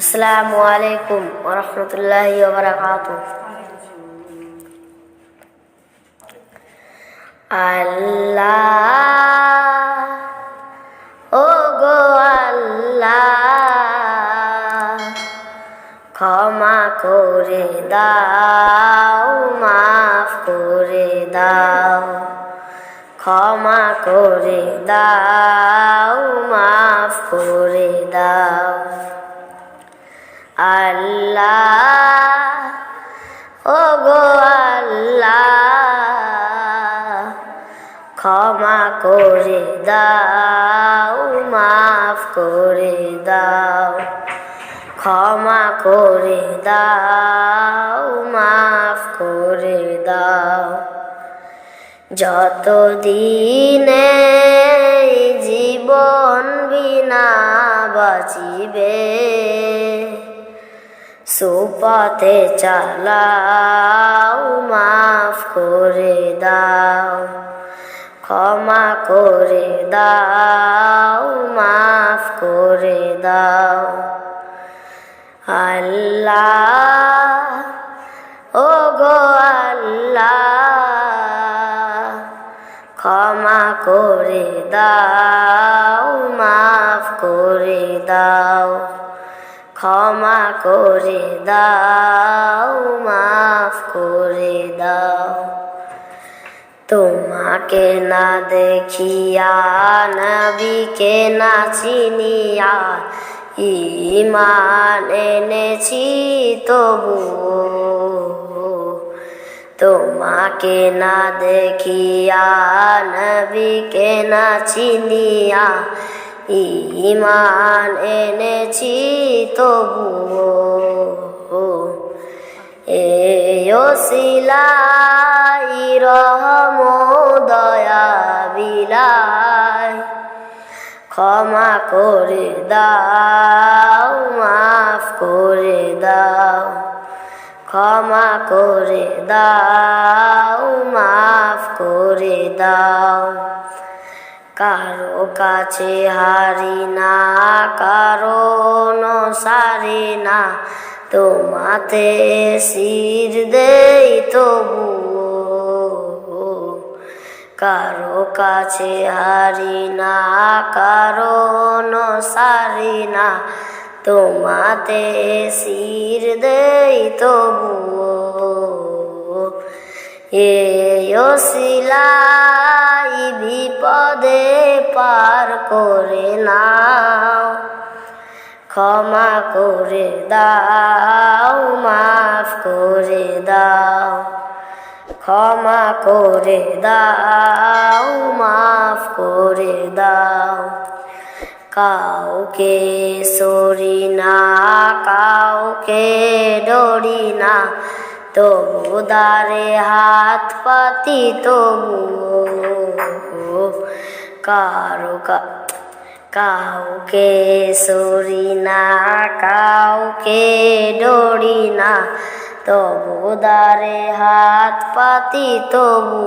আসসালামু আলাইকুম ওয়া রাহমাতুল্লাহি ওয়া বারাকাতুহু। আল্লাহ ও গো আল্লাহ, ক্ষমা করে দাও, মাফ করে দাও, ক্ষমা করে দাও, মাফ করে দাও। আল্লাহ ও গো আল্লাহ, ক্ষমা করে দাও, মাফ করে দাও, ক্ষমা করে দাও, মাফ করে দাও। যতদিনে জীবন বিনা বাঁচিবে, সুপথে চালাও, মাফ করে দাও, ক্ষমা করে দাও, মাফ করে দাও। আল্লাহ ও গো আল্লাহ, ক্ষমা করে দাও, মাফ করে দাও, ক্ষমা করে দাও, মাফ করে দাও। তোমাকে না দেখিয়া, নবীকে না চিনিয়া, ঈমান এনেছি তবু। তোমাকে না দেখিয়া, নবীকে না চিনিয়া, ঈমান এনেছি তবু। এই ওসিলাই রহম দয়া বিলাই, ক্ষমা করে দাও, মাফ করে দাও, ক্ষমা করে দাও, মাফ করে দাও। কারো কাছে হারি না, কারো সারি না, তোমাতে শির দেই তবু। কারো কাছে হারি না, কারো সারি না, তোমাতে শির দেই তবু। এই ওসিলাই বিপদে পার করে নাও, ক্ষমা করে দাও, মাফ করে দাও, ক্ষমা করে দাও, মাফ করে দাও। কাউকে সরি না, কাউকে ডরি না, তবু দারে হাত পাতি তবু। কাউকে সরি না, কাউকে ডরি না, তবু দারে হাত পাতি তবু।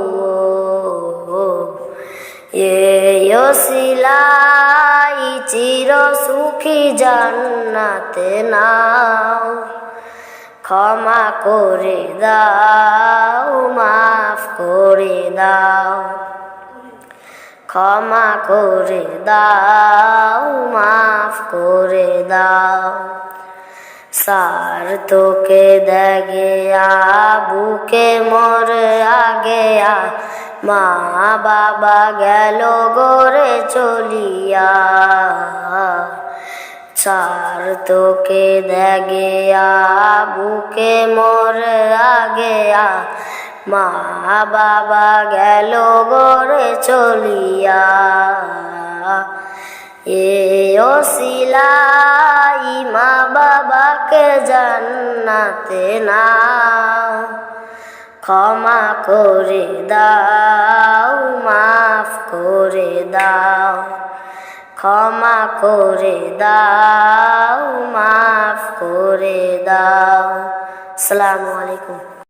এই ওসিলাই চির সুখী জান্নাতে নাও, ক্ষমা করে দাও, মাফ করে দাও, ক্ষমা করে দাও, মাফ করে দাও। সার্থকে দেগেয়া, বুকে মোর আগেয়া, মা বাবা গেল গোরে চলিয়া। সার্থকে দেগেয়া, বুকে মোর আগেয়া, মা বাবা গেল গোরে চলিয়া। এই ওসিলাই মা বাবাকে জান্নাতে নাও, ক্ষমা করে দাও, মাফ করে দাও, ক্ষমা করে দাও, মাফ করে দাও। আসসালামু আলাইকুম।